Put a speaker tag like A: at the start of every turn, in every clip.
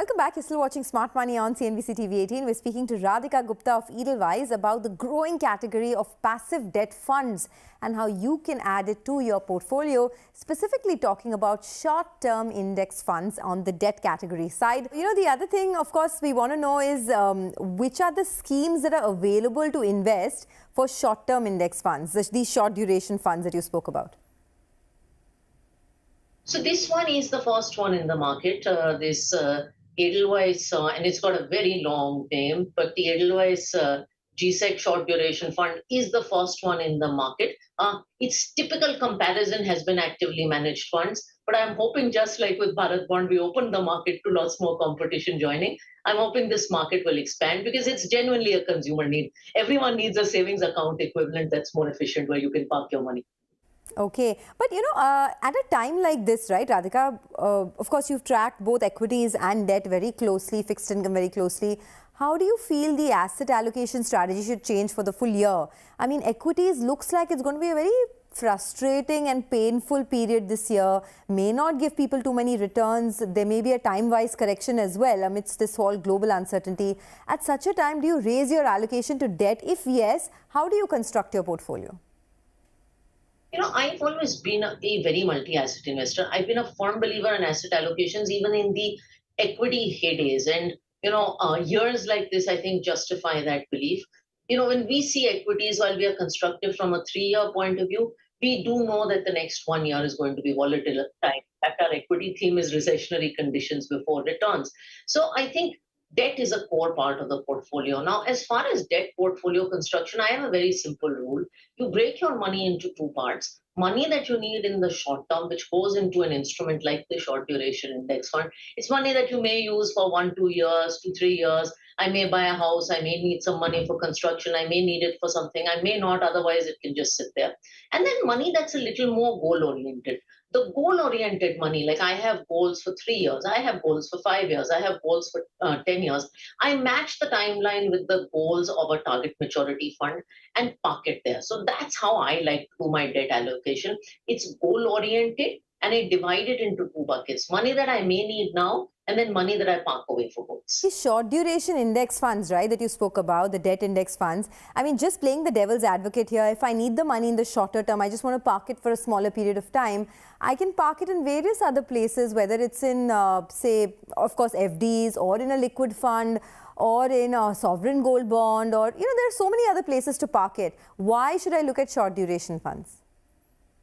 A: Welcome back. You're still watching Smart Money on CNBC-TV18. We're speaking to Radhika Gupta of Edelweiss about the growing category of passive debt funds and how you can add it to your portfolio, specifically talking about short-term index funds on the debt category side. The other thing, of course, we want to know is which are the schemes that are available to invest for short-term index funds, these short duration funds that you spoke about.
B: So this one is the first one in the market, this Edelweiss, and it's got a very long name, but the Edelweiss GSEC Short Duration Fund is the first one in the market. Its typical comparison has been actively managed funds, but I'm hoping, just like with Bharat Bond, we opened the market to lots more competition joining. I'm hoping this market will expand because it's genuinely a consumer need. Everyone needs a savings account equivalent that's more efficient, where you can park your money.
A: Okay, but at a time like this, right, Radhika, of course, you've tracked both equities and debt very closely, fixed income very closely. How do you feel the asset allocation strategy should change for the full year? I mean, equities looks like it's going to be a very frustrating and painful period this year, may not give people too many returns. There may be a time-wise correction as well amidst this whole global uncertainty. At such a time, do you raise your allocation to debt? If yes, how do you construct your portfolio?
B: I've always been a very multi-asset investor. I've been a firm believer in asset allocations, even in the equity heydays. And, years like this, I think, justify that belief. When we see equities, while we are constructive from a 3-year point of view, we do know that the next 1 year is going to be volatile time. In fact, our equity theme is recessionary conditions before returns. So I think debt is a core part of the portfolio. Now, as far as debt portfolio construction, I have a very simple rule. You break your money into 2 parts. Money that you need in the short term, which goes into an instrument like the short duration index fund. It's money that you may use for 1, 2 years, 2, 3 years. I may buy a house. I may need some money for construction. I may need it for something. I may not. Otherwise, it can just sit there. And then money that's a little more goal-oriented. The goal-oriented money, like I have goals for 3 years, I have goals for 5 years, I have goals for 10 years. I match the timeline with the goals of a target maturity fund and park it there. So that's how I like to do my debt allocation. It's goal-oriented, and I divide it into 2 buckets. Money that I may need now, and then money that I park away for goals.
A: These short duration index funds, right, that you spoke about, the debt index funds. I mean, just playing the devil's advocate here, if I need the money in the shorter term, I just want to park it for a smaller period of time, I can park it in various other places, whether it's in, say, of course, FDs or in a liquid fund or in a sovereign gold bond, or, there are so many other places to park it. Why should I look at short duration funds?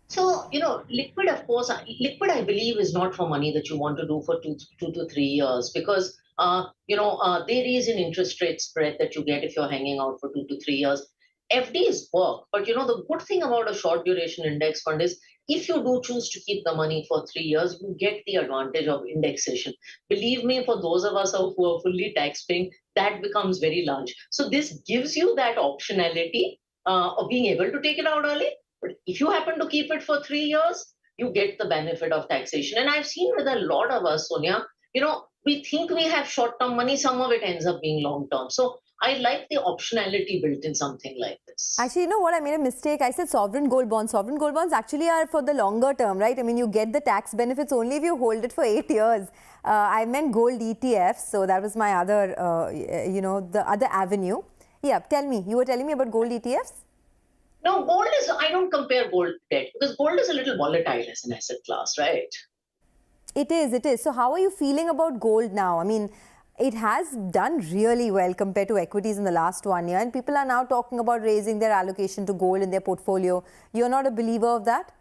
B: So, liquid, of course, liquid, I believe, is not for money that you want to do for 2 to 3 years, because, there is an interest rate spread that you get if you're hanging out for 2 to 3 years. FDs work, but, the good thing about a short duration index fund is if you do choose to keep the money for 3 years, you get the advantage of indexation. Believe me, for those of us who are fully tax paying, that becomes very large. So this gives you that optionality of being able to take it out early. But if you happen to keep it for 3 years, you get the benefit of taxation. And I've seen with a lot of us, Sonia, we think we have short-term money, some of it ends up being long-term. So I like the optionality built in something like this.
A: Actually, you know what? I made a mistake. I said sovereign gold bonds. Sovereign gold bonds actually are for the longer term, right? I mean, you get the tax benefits only if you hold it for 8 years. I meant gold ETFs. So that was my other, the other avenue. Yeah, tell me. You were telling me about gold ETFs?
B: No, gold is, I don't compare gold to debt, because gold is a little volatile as an asset class, right?
A: It is, it is. So how are you feeling about gold now? I mean, it has done really well compared to equities in the last 1 year, and people are now talking about raising their allocation to gold in their portfolio. You're not a believer of that?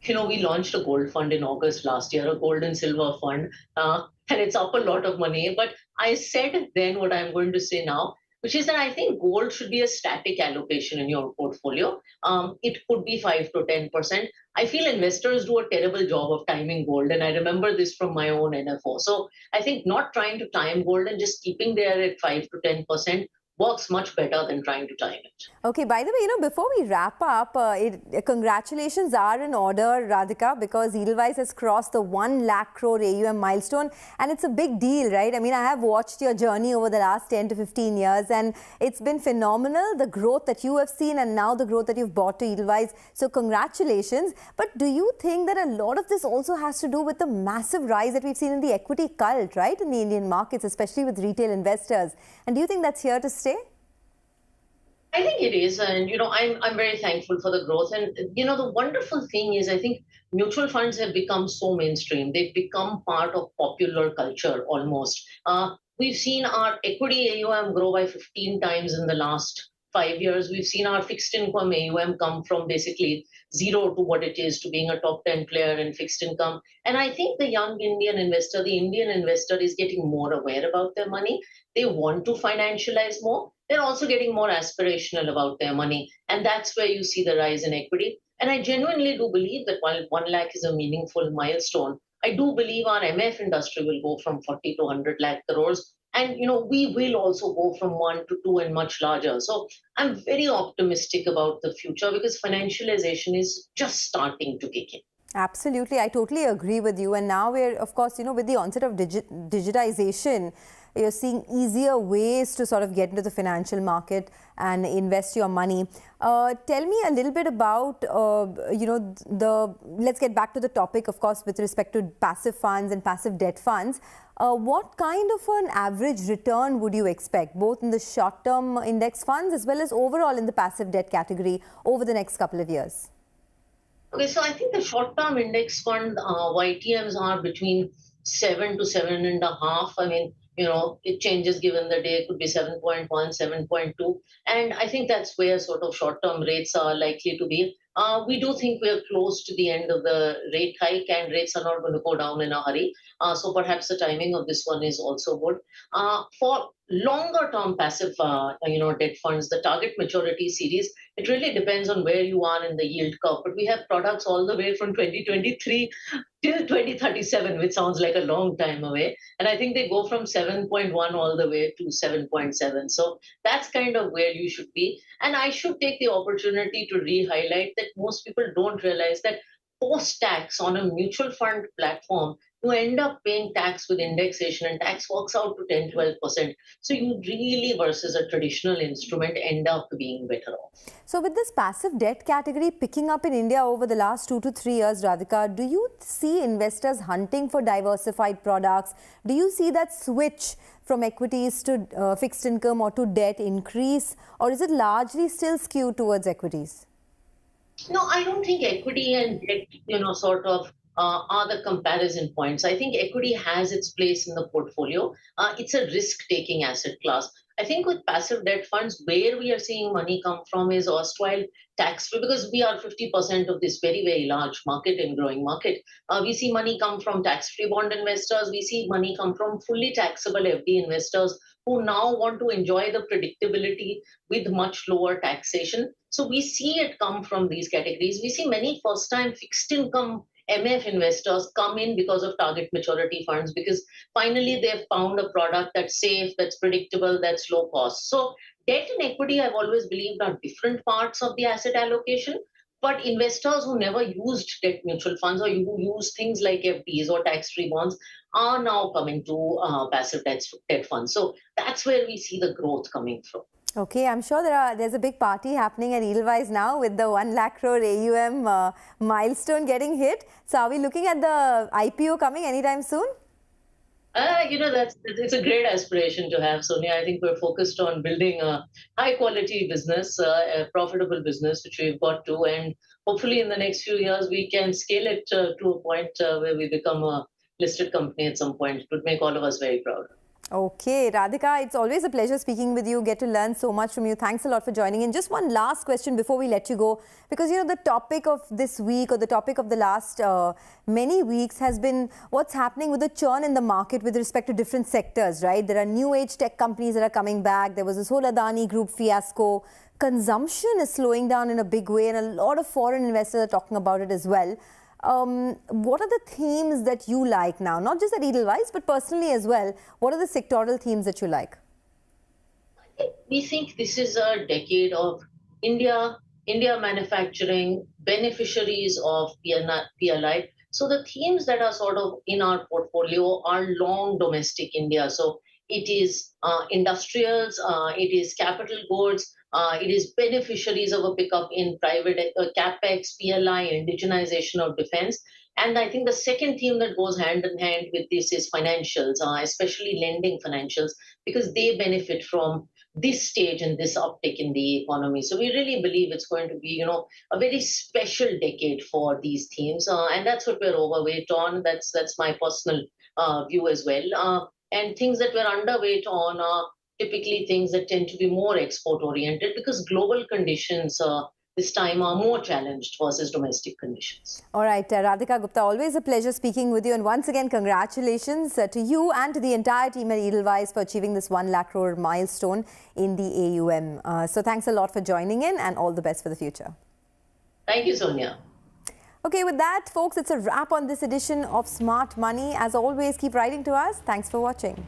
B: We launched a gold fund in August last year, a gold and silver fund, and it's up a lot of money. But I said then what I'm going to say now, which is that I think gold should be a static allocation in your portfolio. It could be 5 to 10%. I feel investors do a terrible job of timing gold, and I remember this from my own NFO. So I think not trying to time gold and just keeping there at 5 to 10% works much better than trying to time it.
A: Okay, by the way, before we wrap up, congratulations are in order, Radhika, because Edelweiss has crossed the 1 lakh crore AUM milestone, and it's a big deal, right? I mean, I have watched your journey over the last 10 to 15 years, and it's been phenomenal, the growth that you have seen and now the growth that you've brought to Edelweiss. So congratulations. But do you think that a lot of this also has to do with the massive rise that we've seen in the equity cult, right, in the Indian markets, especially with retail investors? And do you think that's here to stay?
B: I think it is, and I'm very thankful for the growth. And the wonderful thing is, I think mutual funds have become so mainstream; they've become part of popular culture almost. We've seen our equity AUM grow by 15 times in the last 5 years. We've seen our fixed income AUM come from basically zero to what it is to being a top 10 player in fixed income. And I think the young Indian investor, the Indian investor, is getting more aware about their money. They want to financialize more. They're also getting more aspirational about their money. And that's where you see the rise in equity. And I genuinely do believe that while 1 lakh is a meaningful milestone, I do believe our MF industry will go from 40 to 100 lakh crores. And we will also go from 1 to 2 and much larger. So I'm very optimistic about the future because financialization is just starting to kick in.
A: Absolutely, I totally agree with you. And now we're, of course, with the onset of digitization, you're seeing easier ways to sort of get into the financial market and invest your money. Tell me a little bit about, let's get back to the topic, of course, with respect to passive funds and passive debt funds. What kind of an average return would you expect, both in the short-term index funds as well as overall in the passive debt category over the next couple of years?
B: Okay, so I think the short-term index fund YTMs are between 7 to 7.5. I mean, it changes given the day. It could be 7.1, 7.2. And I think that's where sort of short-term rates are likely to be. We do think we're close to the end of the rate hike and rates are not going to go down in a hurry. So perhaps the timing of this one is also good. For longer term passive, debt funds, the target maturity series, it really depends on where you are in the yield curve. But we have products all the way from 2023 till 2037, which sounds like a long time away. And I think they go from 7.1 all the way to 7.7. So that's kind of where you should be. And I should take the opportunity to re-highlight that most people don't realize that post-tax on a mutual fund platform, you end up paying tax with indexation and tax works out to 10-12%. So you really, versus a traditional instrument, end up being better off.
A: So with this passive debt category picking up in India over the last 2 to 3 years, Radhika, do you see investors hunting for diversified products? Do you see that switch from equities to fixed income or to debt increase? Or is it largely still skewed towards equities?
B: No, I don't think equity and debt, are the comparison points. I think equity has its place in the portfolio. It's a risk-taking asset class. I think with passive debt funds, where we are seeing money come from is erstwhile tax-free, because we are 50% of this very, very large market and growing market. We see money come from tax-free bond investors. We see money come from fully taxable FD investors who now want to enjoy the predictability with much lower taxation. So we see it come from these categories. We see many first-time fixed income MF investors come in because of target maturity funds, because finally they've found a product that's safe, that's predictable, that's low cost. So debt and equity, I've always believed, are different parts of the asset allocation. But investors who never used debt mutual funds or who use things like FDs or tax-free bonds are now coming to passive debt funds. So that's where we see the growth coming from.
A: Okay, I'm sure there's a big party happening at Edelweiss now with the 1 lakh crore AUM milestone getting hit. So are we looking at the IPO coming anytime soon?
B: It's a great aspiration to have, Sonia. I think we're focused on building a high-quality business, a profitable business, which we've got to. And hopefully in the next few years, we can scale it to a point where we become a listed company at some point. It would make all of us very proud.
A: Okay, Radhika, it's always a pleasure speaking with you. Get to learn so much from you. Thanks a lot for joining in. Just one last question before we let you go, because the topic of this week, or the topic of the last many weeks, has been what's happening with the churn in the market with respect to different sectors, right? There are new age tech companies that are coming back. There was this whole Adani Group fiasco. Consumption is slowing down in a big way, and a lot of foreign investors are talking about it as well. What are the themes that you like now? Not just at Edelweiss, but personally as well. What are the sectoral themes that you like?
B: I We think this is a decade of India, India manufacturing, beneficiaries of PLI. So the themes that are sort of in our portfolio are long domestic India. So it is industrials, it is capital goods, it is beneficiaries of a pickup in private capex, PLI, indigenization of defense. And I think the second theme that goes hand in hand with this is financials, especially lending financials, because they benefit from this stage and this uptick in the economy. So we really believe it's going to be, a very special decade for these themes, and that's what we're overweight on. That's my personal view as well. And things that we're underweight on are typically things that tend to be more export oriented because global conditions this time are more challenged versus domestic conditions.
A: All right, Radhika Gupta, always a pleasure speaking with you. And once again, congratulations to you and to the entire team at Edelweiss for achieving this 1 lakh crore milestone in the AUM. So thanks a lot for joining in and all the best for the future.
B: Thank you, Sonia.
A: Okay, with that, folks, it's a wrap on this edition of Smart Money. As always, keep writing to us. Thanks for watching.